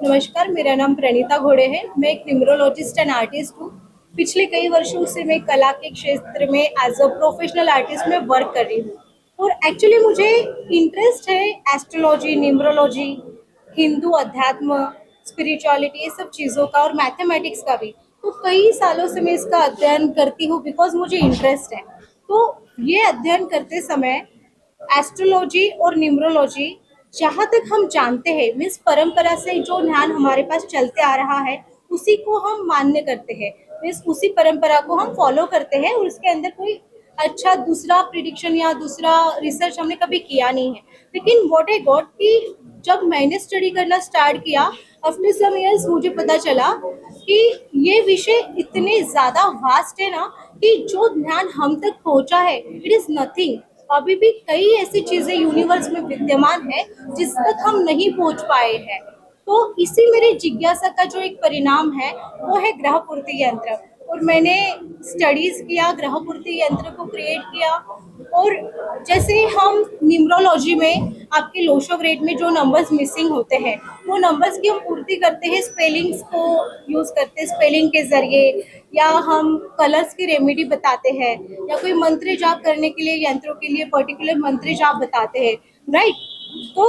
नमस्कार, मेरा नाम प्रणीता घोड़े है। मैं एक न्यूमरोलॉजिस्ट एंड आर्टिस्ट हूँ। पिछले कई वर्षों से मैं कला के क्षेत्र में एज अ प्रोफेशनल आर्टिस्ट में वर्क कर रही हूँ और एक्चुअली मुझे इंटरेस्ट है एस्ट्रोलॉजी, न्यूमरोलॉजी, हिंदू अध्यात्म, स्पिरिचुअलिटी, ये सब चीज़ों का और मैथमेटिक्स का भी। तो कई सालों से मैं इसका अध्ययन करती हूँ बिकॉज मुझे इंटरेस्ट है। तो ये अध्ययन करते समय एस्ट्रोलॉजी और न्यूमरोलॉजी जहाँ तक हम जानते हैं मीन्स परंपरा से जो ज्ञान हमारे पास चलते आ रहा है उसी को हम मान्य करते हैं। मीन्स उसी परंपरा को हम फॉलो करते हैं और उसके अंदर कोई अच्छा दूसरा प्रिडिक्शन या दूसरा रिसर्च हमने कभी किया नहीं है। लेकिन व्हाट आई गॉट कि जब मैंने स्टडी करना स्टार्ट किया आफ्टर सम इयर्स मुझे पता चला कि ये विषय इतने ज़्यादा वास्ट है ना कि जो ज्ञान हम तक पहुंचा है इट इज़ नथिंग। अभी भी कई ऐसी चीजें यूनिवर्स में विद्यमान है जिस तक हम नहीं पहुंच पाए हैं। तो इसी मेरी जिज्ञासा का जो एक परिणाम है वो है ग्रह पूर्ति यंत्र। और मैंने स्टडीज किया, ग्रह पूर्ति यंत्र को क्रिएट किया। और जैसे हम न्यूमरोलॉजी में आपके लोशोग्रेड में जो नंबर्स मिसिंग होते हैं वो नंबर्स की हम पूर्ति करते हैं, स्पेलिंग्स को यूज करते हैं स्पेलिंग के जरिए, या हम कलर्स की रेमेडी बताते हैं, या कोई मंत्र जाप करने के लिए यंत्रों के लिए पर्टिकुलर मंत्र जाप बताते हैं, राइट। तो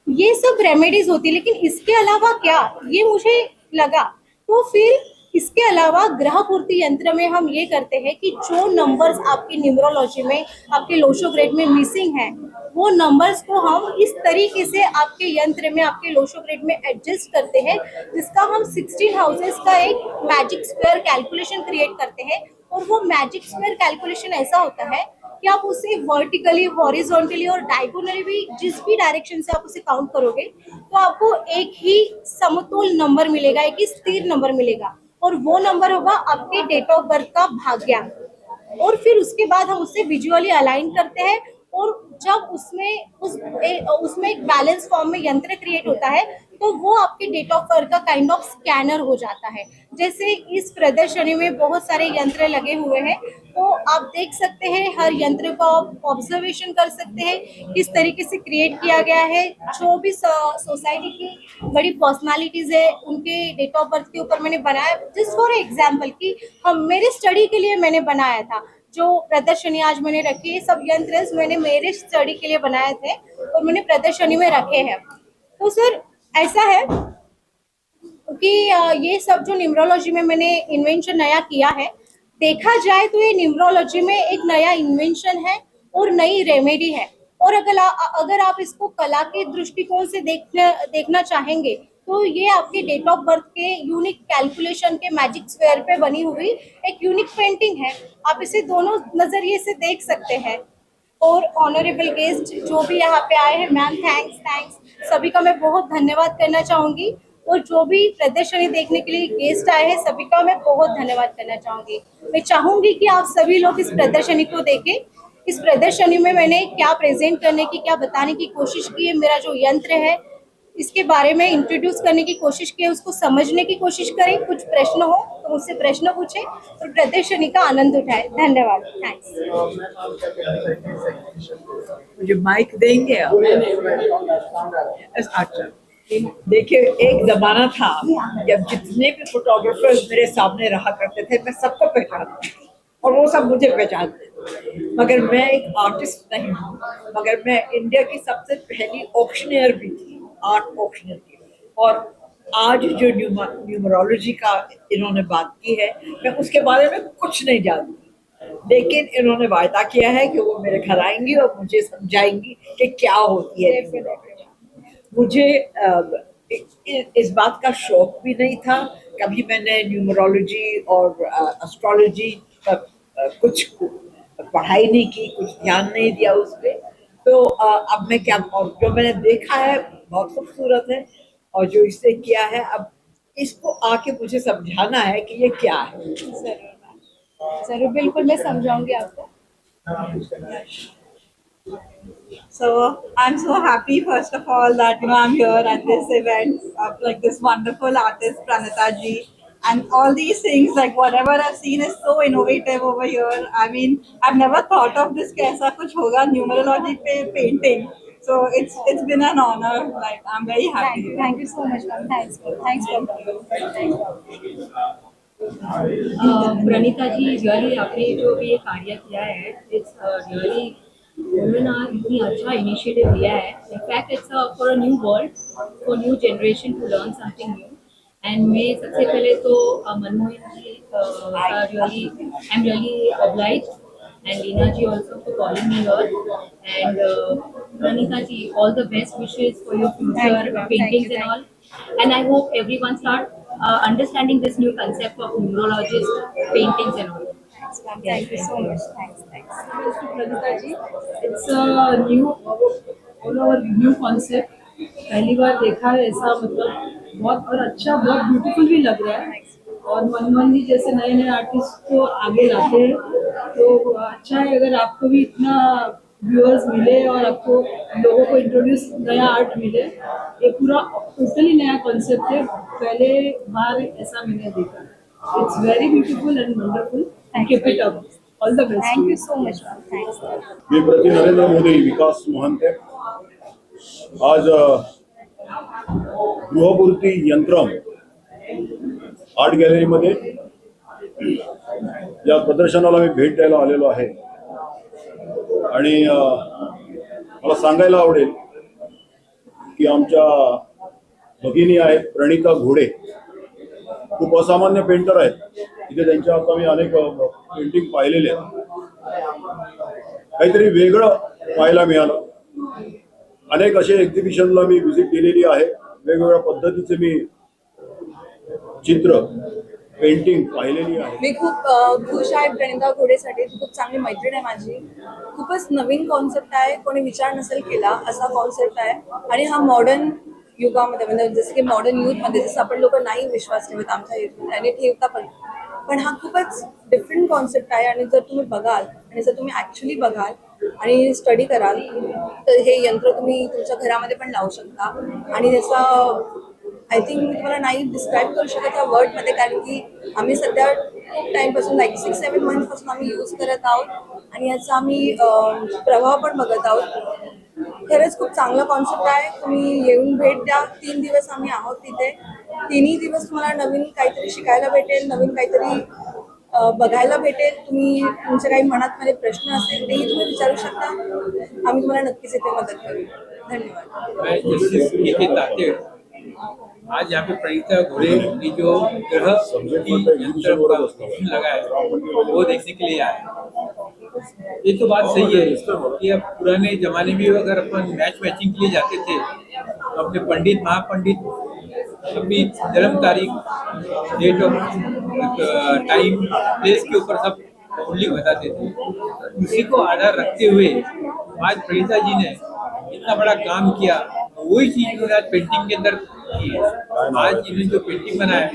ये सब रेमेडीज होती है, लेकिन इसके अलावा क्या, ये मुझे लगा। तो फिर इसके अलावा ग्रह पूर्ति यंत्र में हम ये करते हैं कि जो नंबर्स आपकी न्यूमरोलॉजी में, आपके लोशोग्रेड में मिसिंग है वो नंबर्स को हम इस तरीके से आपके यंत्र में, आपके लोशोग्रेड में एडजस्ट करते हैं जिसका हम 16 हाउसेस का एक मैजिक स्क्वायर कैलकुलेशन क्रिएट करते हैं। और वो मैजिक स्क्वायर कैलकुलेशन ऐसा होता है कि आप उसे वर्टिकली, हॉरिजॉन्टली और डायगोनली भी जिस भी डायरेक्शन से आप उसे काउंट करोगे तो आपको एक ही समतुल नंबर मिलेगा, एक ही स्थिर नंबर मिलेगा और वो नंबर होगा आपके डेट ऑफ बर्थ का भाग्यांक। और फिर उसके बाद हम उससे विजुअली अलाइन करते हैं और जब उसमें एक बैलेंस फॉर्म में यंत्र क्रिएट होता है तो वो आपके डेट ऑफ बर्थ का काइंड ऑफ स्कैनर हो जाता है। जैसे इस प्रदर्शनी में बहुत सारे यंत्र लगे हुए हैं तो आप देख सकते हैं, हर यंत्र को आप ऑब्जर्वेशन कर सकते हैं किस तरीके से क्रिएट किया गया है। जो भी सोसाइटी की बड़ी पर्सनालिटीज है उनके डेट ऑफ बर्थ के ऊपर मैंने बनाया, जस्ट फॉर एग्जाम्पल कि हम मेरे स्टडी के लिए मैंने बनाया था। जो प्रदर्शनी आज मैंने रखी है, सब यंत्र मैंने मेरे स्टडी के लिए बनाए थे और मैंने प्रदर्शनी में रखे हैं। तो सर ऐसा है कि ये सब जो न्यूमरोलॉजी में मैंने इन्वेंशन नया किया है, देखा जाए तो ये न्यूमरोलॉजी में एक नया इन्वेंशन है और नई रेमेडी है। और अगर आप इसको कला के दृष्टिकोण से देखना चाहेंगे तो ये आपके डेट ऑफ बर्थ के यूनिक कैलकुलेशन के मैजिक स्क्वायर पे बनी हुई एक यूनिक पेंटिंग है। आप इसे दोनों नजरिए से देख सकते हैं। और ऑनरेबल गेस्ट जो भी यहाँ पे आए हैं, मैम थैंक्स सभी का मैं बहुत धन्यवाद करना चाहूंगी। और जो भी प्रदर्शनी देखने के लिए गेस्ट आए हैं, सभी का मैं बहुत धन्यवाद करना चाहूंगी। मैं चाहूंगी कि आप सभी लोग इस प्रदर्शनी को देखें। इस प्रदर्शनी में मैंने क्या प्रेजेंट करने की, क्या बताने की कोशिश की है, मेरा जो यंत्र है इसके बारे में इंट्रोड्यूस करने की कोशिश की है, उसको समझने की कोशिश करें। कुछ प्रश्न हो तो मुझसे प्रश्न पूछें और प्रदर्शनी का आनंद उठाएं। धन्यवाद, थैंक्स। मुझे माइक देंगे आप? अच्छा, देखिए एक जमाना था जब जितने भी फोटोग्राफर्स मेरे सामने रहा करते थे, मैं सबको पहचानती थी और वो सब मुझे पहचानते थे। मगर मैं एक आर्टिस्ट नहीं हूँ, मगर मैं इंडिया की सबसे पहली ऑक्शनियर भी थी, आर्ट ऑक्शनियर की। और आज जो न्यूमरोलॉजी का इन्होंने बात की है, मैं उसके बारे में कुछ नहीं जानती, लेकिन इन्होंने वायदा किया है कि वो मेरे घर आएंगी और मुझे समझाएंगी कि क्या होती है। मुझे इस बात का शौक भी नहीं था, कभी मैंने न्यूमरोलॉजी और एस्ट्रोलॉजी का कुछ पढ़ाई नहीं की, कुछ ध्यान नहीं दिया उस पर। तो अब मैं क्या, और जो मैंने देखा है बहुत खूबसूरत है, और जो इससे किया है, अब इसको आके मुझे समझाना है कि ये क्या है। जरूर बिल्कुल मैं समझाऊंगी आपको। So I'm so happy, first of all, that I'm here at this event of like this wonderful artist Pranita ji, and all these things, like whatever I've seen is so innovative over here. I mean, I've never thought of this कि ऐसा कुछ होगा numerology पे painting. So it's been an honor. Like I'm very happy. Thank you so much, ma'am. Thanks for coming. Praneeta ji, really आपने जो भी ये कार्य किया है, इट्स रियली वुमेन आर इतनी अच्छा इनिशिएटिव लिया है। In fact it's for a new world, for new generation to learn something new. And मैं सबसे पहले तो Manmohan ji really I am really obliged, and Leena ji also for calling me here. And Pranita ji, all the best wishes for your future paintings and all. And I hope everyone start understanding this new concept of numerologist paintings and all. Thank you so much. Thanks. Pranita ji, it's a new all over new concept. पहली बार देखा है ऐसा, मतलब बहुत और अच्छा, बहुत beautiful भी लग रहा है। और मनमोहन जी जैसे नए नए आर्टिस्ट को आगे लाते हैं, तो अच्छा है अगर आपको भी इतना व्यूअर्स मिले और आपको लोगों को इंट्रोड्यूस नया आर्ट मिले। ये पूरा टोटली नया कॉन्सेप्ट है, पहले बार ऐसा मैंने देखा। It's very beautiful and wonderful. Keep it up, all the best. Thank you so much, ma'am. Thanks. मी प्रति नरेंद्र मोदी विकास मोहंते आज गृहपूर्ती यंत्रम आर्ट गॅलरीमध्ये या प्रदर्शनाला मी भेट द्यायला आलेलो आहे। आणि मला सांगायला आवडेल की आमच्या भगिनी आहेत प्रणिता घोडे, खूप असामान्य पेंटर आहेत। इथे त्यांच्या आता मी अनेक पेंटिंग पाहिलेले आहेत, काहीतरी वेगळं पाहायला मिळालं। अनेक असे एक्झिबिशनला मी व्हिजिट दिलेली आहे, वेगवेगळ्या पद्धतीचे मी चित्र पेंटिंग पाहिलेली आहे। मी खूप खुश आहे प्रणिता घोडेसाठी, खूप चांगली मैत्रीण आहे माझी। खूपच नवीन कॉन्सेप्ट आहे, कोणी विचार नसेल केला असा कॉन्सेप्ट आहे। आणि हा मॉडर्न युगामध्ये, म्हणजे जसं की मॉडर्न यूथमध्ये जसं आपण लोक नाही विश्वास ठेवत आमच्या युथ आणि ठेवता पण हा खूपच डिफरंट कॉन्सेप्ट आहे। आणि जर तुम्ही बघाल आणि जर तुम्ही ॲक्च्युली बघाल आणि स्टडी कराल तर हे यंत्र तुम्ही तुमच्या घरामध्ये पण लावू शकता। आणि त्याचा आय थिंक मी तुम्हाला नाही डिस्क्राईब करू शकत या वर्डमध्ये, कारण की आम्ही सध्या खूप टाईमपासून लाईक 6-7 मंथपासून आम्ही यूज करत आहोत आणि याचा आम्ही प्रभाव पण बघत आहोत। खरंच खूप चांगला कॉन्सेप्ट आहे, तुम्ही येऊन भेट द्या। 3 दिवस आम्ही आहोत तिथे, 3ही दिवस तुम्हाला नवीन काहीतरी शिकायला भेटेल, नवीन काहीतरी बघायला भेटेल. तुम्ही तुमच्या काही मनात मध्ये प्रश्न असेल तेही तुम्ही विचारू शकता. आम्ही तुम्हाला नक्कीच इथे मदत करू. धन्यवाद. मैं जस्टिस के नाते आज यहाँ पे प्रणीता घोड़े की जो ग्रह की यंत्र का मशीन लगा है वो देखने के लिए आए। ये तो बात सही है कि अब पुराने जमाने में अगर अपन मैच मैचिंग के लिए जाते थे तो अपने पंडित महापंडित अपनी जन्म तारीख डेट ऑफ टाइम प्लेस के ऊपर सब कुंडली बताते थे। उसी को आधार रखते हुए आज प्रणीता जी ने इतना बड़ा काम किया, वही चीज इन्होंने आज पेंटिंग के अंदर की है। आज इन्होंने जो पेंटिंग बनाया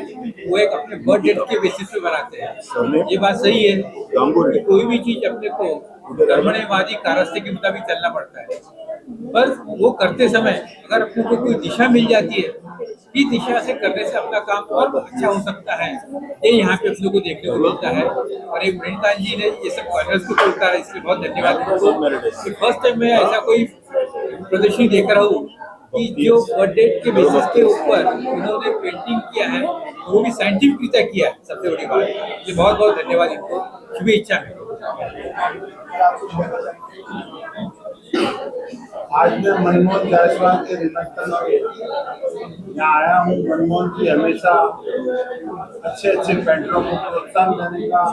वो एक अपने बर्थ डेट के बेसिस पे बनाते हैं। ये बात सही है कि कोई भी चीज अपने को धर्मवादी कारस्ते के मुताबिक चलना पड़ता है, पर वो करते समय अगर अपने को कोई दिशा मिल जाती है, इस दिशा से करने से अपना काम और अच्छा हो सकता है। ये यहाँ पे अपने को देखने को मिलता है। और एक प्रणीता जी ने ये सब कॉर्नर्स को खोलता है, इसलिए बहुत धन्यवाद। फर्स्ट टाइम मैं ऐसा कोई प्रदर्शनी देख रहा हूँ कि जो बर्थडे के बेसिस के ऊपर उन्होंने पेंटिंग किया है, वो भी साइंटिफिक रीत्या किया है। सबसे बड़ी बात ये बहुत बहुत धन्यवाद, इनको शुभेच्छा है। आज मैं मनमोहन जायसवाल के निमंत्रण पे यहाँ आया हूँ। मनमोहन जी हमेशा अच्छे अच्छे पेंटरों को प्रोत्साहन देने का,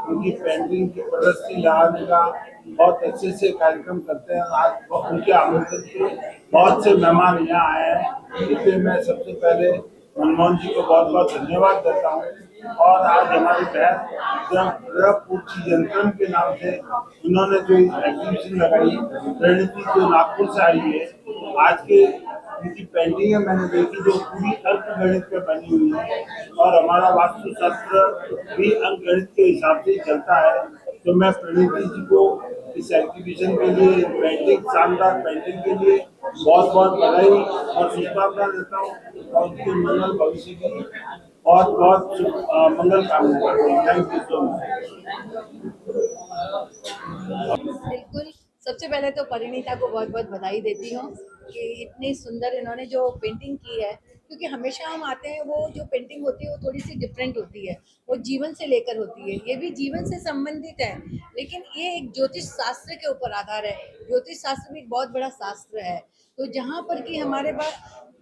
उनकी पेंटिंग की प्रदर्शनी लगाने का बहुत अच्छे से कार्यक्रम करते हैं। आज उनके आमंत्रण पे बहुत से मेहमान यहाँ आए हैं, इसलिए मैं सबसे पहले मनमोहन जी को बहुत बहुत धन्यवाद देता हूँ। और आज हमारी बहन ग्रह पूर्ति यंत्रम के नाम से उन्होंने जो एग्जीबिशन लगाई, रणनीति जो नागपुर से आई है, आज के उनकी पेंटिंग है मैंने देखी जो पूरी अंकगणित पे बनी हुई है और हमारा वास्तुशास्त्र भी अंकगणित के हिसाब से ही चलता है। तो मैं प्रणीति जी को इस एग्जीबिशन के लिए, पेंटिंग, शानदार पेंटिंग के लिए बहुत बहुत बधाई और शुभकामना देता हूँ और उनके मंगल भविष्य की बहुत बहुत मंगल कामना करता हूँ। Thank you so much. बिल्कुल, सबसे पहले तो परिणीता को बहुत बहुत बधाई देती हूँ कि इतनी सुंदर इन्होंने जो पेंटिंग की है, क्योंकि हमेशा हम आते हैं वो जो पेंटिंग होती है वो थोड़ी सी डिफरेंट होती है, वो जीवन से लेकर होती है। ये भी जीवन से संबंधित है, लेकिन ये एक ज्योतिष शास्त्र के ऊपर आधार है। ज्योतिष शास्त्र भी एक बहुत बड़ा शास्त्र है। तो जहाँ पर कि हमारे पास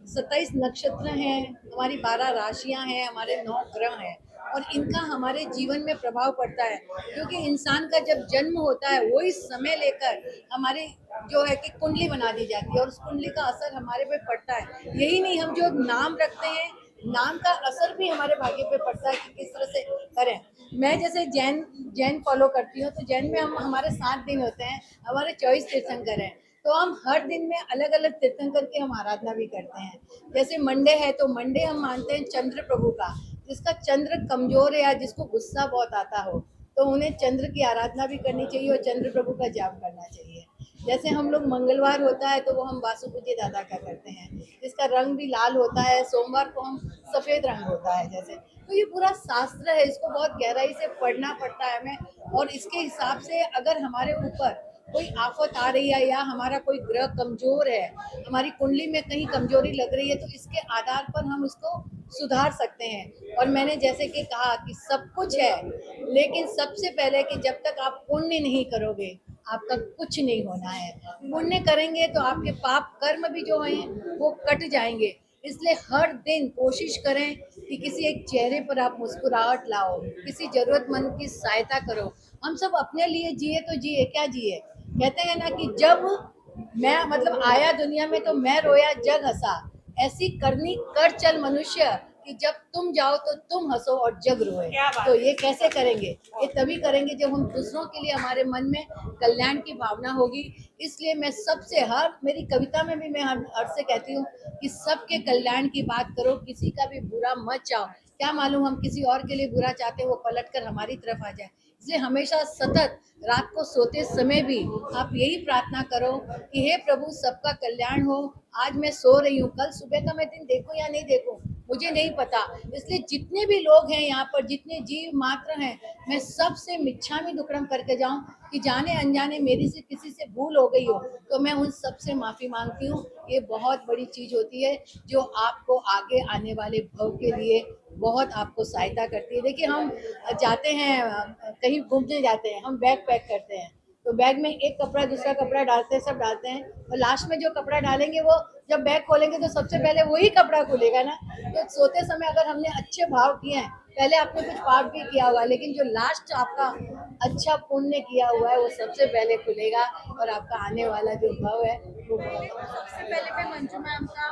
27 नक्षत्र हैं, हमारी 12 राशियाँ हैं, हमारे 9 ग्रह हैं और इनका हमारे जीवन में प्रभाव पड़ता है, क्योंकि इंसान का जब जन्म होता है वही समय लेकर हमारे जो है कि कुंडली बना दी जाती है और उस कुंडली का असर हमारे पे पड़ता है। यही नहीं, हम जो नाम रखते हैं, नाम का असर भी हमारे भाग्य पे पड़ता है कि किस तरह से करें। मैं जैसे जैन फॉलो करती हूँ, तो जैन में हमारे 7 दिन होते हैं, हमारे 24 तीर्थंकर हैं, तो हम हर दिन में अलग अलग तीर्थंकर की हम आराधना भी करते हैं। जैसे मंडे है तो मंडे हम मानते हैं चंद्र प्रभु का, जिसका चंद्र कमजोर है या जिसको गुस्सा बहुत आता हो, तो उन्हें चंद्र की आराधना भी करनी चाहिए और चंद्र प्रभु का जाप करना चाहिए। जैसे हम लोग मंगलवार होता है तो वो हम वासुपूज्य दादा का करते हैं, जिसका रंग भी लाल होता है। सोमवार को हम सफ़ेद रंग होता है जैसे। तो ये पूरा शास्त्र है, इसको बहुत गहराई से पढ़ना पड़ता है हमें, और इसके हिसाब से अगर हमारे ऊपर कोई आफत आ रही है या हमारा कोई ग्रह कमजोर है, हमारी कुंडली में कहीं कमजोरी लग रही है, तो इसके आधार पर हम उसको सुधार सकते हैं। और मैंने जैसे कि कहा कि सब कुछ है, लेकिन सबसे पहले कि जब तक आप पुण्य नहीं करोगे आपका कुछ नहीं होना है। पुण्य करेंगे तो आपके पाप कर्म भी जो हैं वो कट जाएंगे। इसलिए हर दिन कोशिश करें कि किसी एक चेहरे पर आप मुस्कुराहट लाओ, किसी ज़रूरतमंद की सहायता करो। हम सब अपने लिए जिए तो जिए, क्या जिए? कहते हैं ना कि जब मैं मतलब आया दुनिया में तो मैं रोया जग हंसा, ऐसी करनी कर चल मनुष्य कि जब तुम जाओ तो तुम हंसो और जग रोए। तो ये कैसे करेंगे? ये तभी करेंगे जब हम दूसरों के लिए हमारे मन में कल्याण की भावना होगी। इसलिए मैं सबसे, हर मेरी कविता में भी मैं हर से कहती हूँ कि सबके कल्याण की बात करो, किसी का भी बुरा मत चाहो। क्या मालूम हम किसी और के लिए बुरा चाहते हैं, वो पलट कर हमारी तरफ आ जाए। इसलिए हमेशा सतत रात को सोते समय भी आप यही प्रार्थना करो कि हे प्रभु सबका कल्याण हो। आज मैं सो रही हूँ, कल सुबह का मैं दिन देखूं या नहीं देखूं, मुझे नहीं पता। इसलिए जितने भी लोग हैं यहाँ पर, जितने जीव मात्र हैं, मैं सबसे मिच्छामी दुक्कड़म करके जाऊँ कि जाने अनजाने मेरी से किसी से भूल हो गई हो तो मैं उन सब से माफ़ी मांगती हूँ। ये बहुत बड़ी चीज़ होती है जो आपको आगे आने वाले भव के लिए बहुत आपको सहायता करती है। देखिए हम जाते हैं कहीं घूमने जाते हैं, हम बैग पैक करते हैं तो बैग में एक कपड़ा दूसरा कपड़ा डालते हैं, सब डालते हैं और लास्ट में जो कपड़ा डालेंगे वो जब बैग खोलेंगे तो सबसे पहले वही कपड़ा खुलेगा ना। तो सोते समय अगर हमने अच्छे भाव किए हैं, पहले आपने कुछ पाप भी किया होगा, लेकिन जो लास्ट आपका अच्छा पुण्य किया हुआ है वो सबसे पहले खुलेगा और आपका आने वाला जो भाव है वो सबसे पहले मैं मंजू मैम का,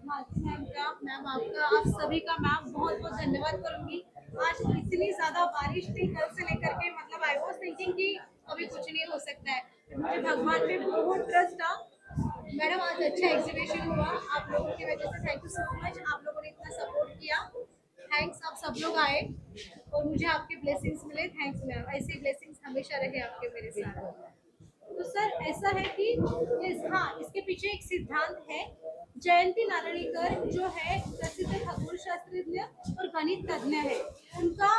मालती मैम का, मैम आपका, आप सभी का मैम बहुत बहुत धन्यवाद करूंगी। आज इतनी ज्यादा बारिश थी कल से लेकर के, मतलब आई वाज थिंकिंग कि अभी कुछ नहीं हो सकता है, मुझे भगवान पे बहुत ट्रस्ट था। मैडम आज अच्छा एग्जीबिशन हुआ आप लोगों की वजह से, थैंक यू सो मच, आप लोगों ने इतना सपोर्ट किया, थैंक्स, आप सब लोग आए और मुझे आपके ब्लेसिंग्स मिले, थैंक्स मैम, ऐसे ब्लेसिंग्स हमेशा रहे आपके मेरे साथ। तो सर ऐसा है कि हाँ, इसके पीछे एक सिद्धांत है। जयंती नारळीकर जो है प्रसिद्ध खगोल शास्त्रज्ञ और गणित तज्ञ है, उनका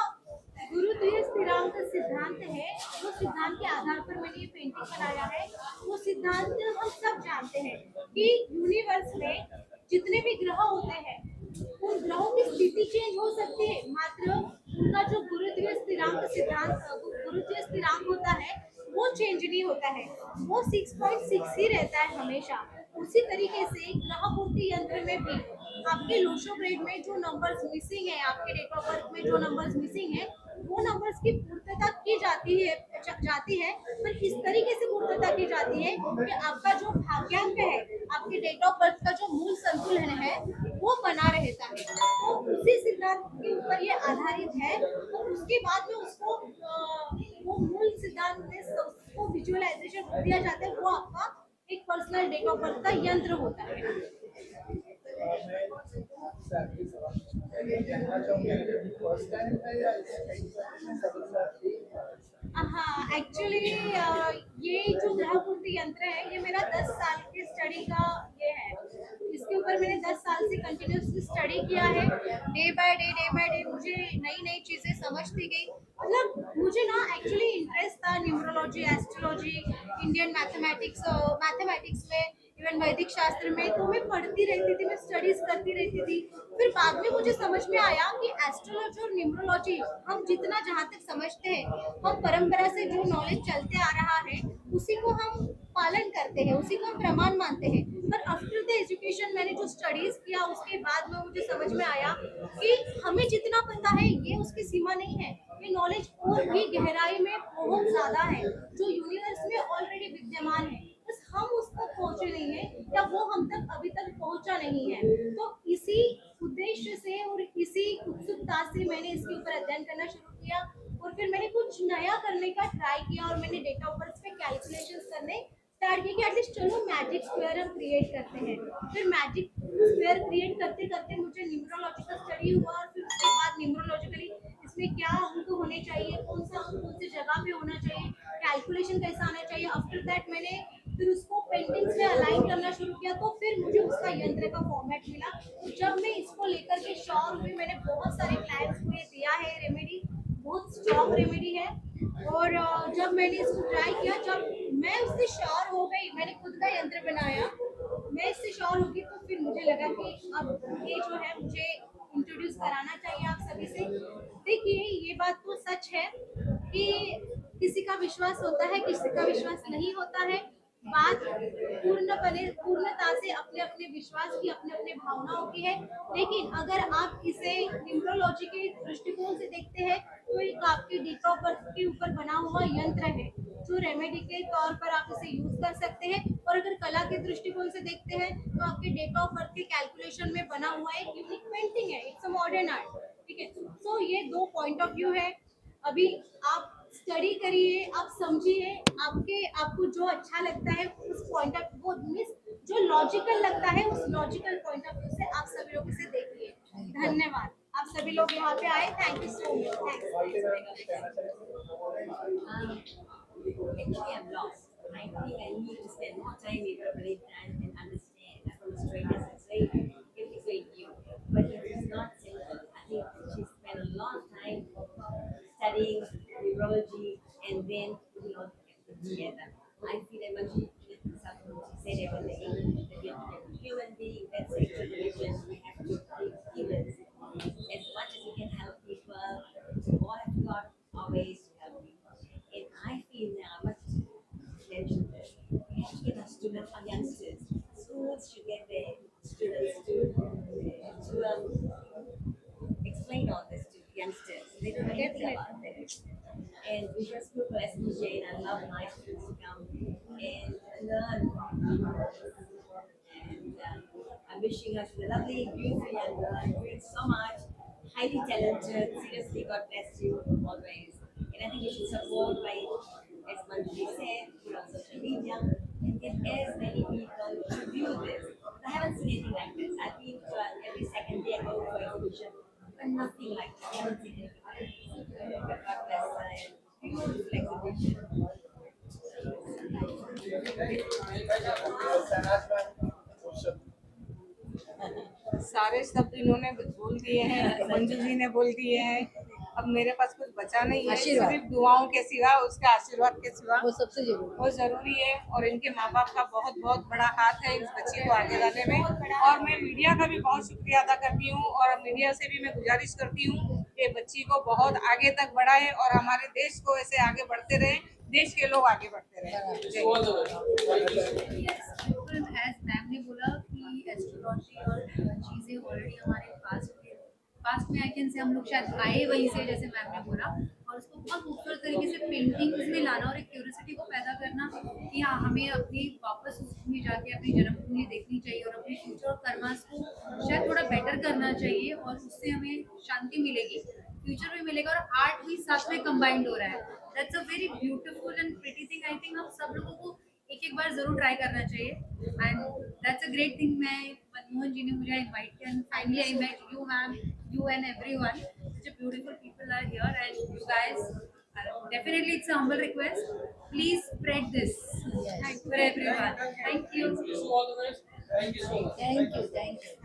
गुरुत्वीय स्थिरांक सिद्धांत है, वो सिद्धांत के आधार पर मैंने ये पेंटिंग बनाया है। वो सिद्धांत हम सब जानते हैं कि यूनिवर्स में जितने भी ग्रह होते हैं उन ग्रहों की स्थिति चेंज हो सकती है, मात्र उनका जो गुरुत्वीय स्थिरांक सिद्धांत, गुरुत्वीय स्थिरांक होता है वो चेंज नहीं होता है, वो 6.6 ही रहता है हमेशा। उसी तरीके से ग्रह पूर्ति यंत्र में भी आपके लोशो ग्रेड में जो नंबर्स मिसिंग है, आपके डेट ऑफ बर्थ में जो नंबर्स मिसिंग है, वो नंबर्स की पूर्तता की जाती है, पर इस तरीके से पूर्तता की जाती है कि आपका जो भाग्यांक है, आपके डेट ऑफ बर्थ का जो मूल संतुलन है वो बना रहता है। तो उसी सिद्धांत के ऊपर ये आधारित है और उसके बाद में उसको वो मूल सिद्धांत में उसको विजुअलाइजेशन दिया जाता है, वो आपका एक पर्सनल डेट ऑफ बर्थ का यंत्र होता है। हाँ, एक्चुअली ये जो ग्रह पूर्ति यंत्र है ये मेरा 10 साल की स्टडी का ये है, इसके ऊपर मैंने 10 साल से कंटिन्यूसली स्टडी किया है। डे बाय डे मुझे नई नई चीज़ें समझती गई, मतलब मुझे ना एक्चुअली इंटरेस्ट था न्यूमरोलॉजी, एस्ट्रोलॉजी, इंडियन मैथमेटिक्स में, इवन वैदिक शास्त्र में, तो मैं पढ़ती रहती थी, मैं स्टडीज करती रहती थी। फिर बाद में मुझे समझ में आया कि एस्ट्रोलॉजी और न्यूमरोलॉजी हम जितना जहाँ तक समझते हैं, हम परंपरा से जो नॉलेज चलते आ रहा है उसी को हम पालन करते हैं, उसी को हम प्रमाण मानते हैं। पर आफ्टर द एजुकेशन मैंने जो स्टडीज किया उसके बाद में मुझे समझ में आया कि हमें जितना पता है ये उसकी सीमा नहीं है, ये नॉलेज और भी गहराई में बहुत ज्यादा है जो यूनिवर्स में ऑलरेडी विद्यमान है, बस हम उस तक पहुंचे नहीं है या वो हम तक अभी तक पहुंचा नहीं है। तो इसी उद्देश्य से और इसी उत्सुकता से मैंने इसके ऊपर अध्ययन करना शुरू किया और फिर मैंने कुछ नया करने का ट्राई किया और मैंने डेट ऑफ बर्थ पे कैलकुलेशंस करने स्टार्ट किया कि एटलीस्ट चलो मैजिक स्क्वायर हम क्रिएट करते हैं। फिर मैजिक स्क्वायर क्रिएट करते करते मुझे न्यूमरोलॉजी का स्टडी हुआ और फिर उसके बाद न्यूमरोलॉजिकली इसमें क्या अंक होने चाहिए, कौन सी जगह पे होना चाहिए, कैलकुलेशन कैसा आना चाहिए। आफ्टर दैट मैंने फिर उसको पेंटिंग्स में अलाइन करना शुरू किया, तो फिर मुझे उसका यंत्र का फॉर्मेट मिला। तो जब मैं इसको लेकर के श्योर हुई, मैंने बहुत सारे क्लाइंट्स को ये दिया है रेमेडी, बहुत स्ट्रॉन्ग रेमेडी है। और जब मैंने इसको ट्राई किया, जब मैं उससे श्योर हो गई, मैंने खुद का यंत्र बनाया, मैं इससे श्योर हो गई, तो फिर मुझे लगा कि अब ये जो है मुझे इंट्रोड्यूस कराना चाहिए आप सभी से। देखिए ये बात तो सच है कि किसी का विश्वास होता है, किसी का विश्वास नहीं होता है। बात पूर्णता से अपने अपने विश्वास की, अपने अपने भावनाओं की है। लेकिन अगर आप इसे न्यूमरोलॉजी के दृष्टिकोण से देखते हैं तो एक आपके डेट ऑफ बर्थ के ऊपर बना हुआ यंत्र है जो रेमेडी के तौर पर आप इसे यूज कर सकते हैं। और अगर कला के दृष्टिकोण से देखते हैं तो आपके डेट ऑफ बर्थ के कैलकुलेशन में बना हुआ एक यूनिक पेंटिंग है, इट्स अ मॉडर्न आर्ट, ठीक है। सो ये दो पॉइंट ऑफ व्यू है। अभी आप स्टडी करिए, आप समझिए, आपको जो अच्छा लगता है उस पॉइंट ऑफ वो मीन्स जो लॉजिकल लगता है उस लॉजिकल पॉइंट ऑफ व्यू से आप सभी लोग इसे देखिए। धन्यवाद, आप सभी लोग यहाँ पे आए, thank you so much. Actually, I'm lost. I think I need to spend more time with Pranita and understand. From strangers, it's very new, but it is not students to explain all this to youngsters. They don't know anything about it. And Visual School for SPJ, and I love my students to come and learn from her. And I'm wishing her she's a lovely, beautiful young girl, doing so much, highly talented. Seriously, God bless you always. And I think you should support by, as Manjuli said, put on social media and get as many people to view this. I haven't seen anything like this. I've been to every second day I go for exhibition, but nothing like this. I haven't seen anything like this. But God bless her and beautiful exhibition. सारे शब्द इन्होंने बोल दिए हैं, मंजू जी ने बोल दिए हैं। अब मेरे पास कुछ बचा नहीं है, आशीर्वाद। सिर्फ दुआओं के सिवा, उसके आशीर्वाद के सिवा वो सबसे जरूरी वो जरूरी है। और इनके माँ बाप का बहुत बहुत बड़ा हाथ है इस बच्ची को आगे लाने में। और मैं मीडिया का भी बहुत शुक्रिया अदा करती हूँ और मीडिया से भी मैं गुजारिश करती हूँ कि बच्ची को बहुत आगे तक बढ़ाए और हमारे देश को ऐसे आगे बढ़ते रहे, देश के लोग आगे बढ़ते रहे। एज मैम ने बोला कि एस्ट्रोलॉजी और चीज़ें ऑलरेडी हमारे पास्ट में आई कैन से हम लोग शायद आए वहीं से, जैसे मैम ने बोला, और उसको बहुत खूबसूरत तरीके से पेंटिंग्स में लाना और एक क्यूरियोसिटी को पैदा करना कि हाँ हमें अपनी वापस उसमें जाके अपनी जन्मभूमि देखनी चाहिए और अपने फ्यूचर और कर्मास को शायद थोड़ा बेटर करना चाहिए और उससे हमें शांति मिलेगी, फ्यूचर में मिलेगा और आर्ट भी साथ में कंबाइंड हो रहा है। That's a very beautiful and pretty thing. I think हम सब लोगों को एक बार जरूर ट्राई करना चाहिए and that's a great thing. मैं मनमोहन जी ने मुझे इनवाइट किया and finally I met you ma'am, you and everyone. Such a beautiful people are here and you guys definitely it's a humble request. Please spread this. Yes. For everyone. Thank you. All the best. Thank you so much. Thank you.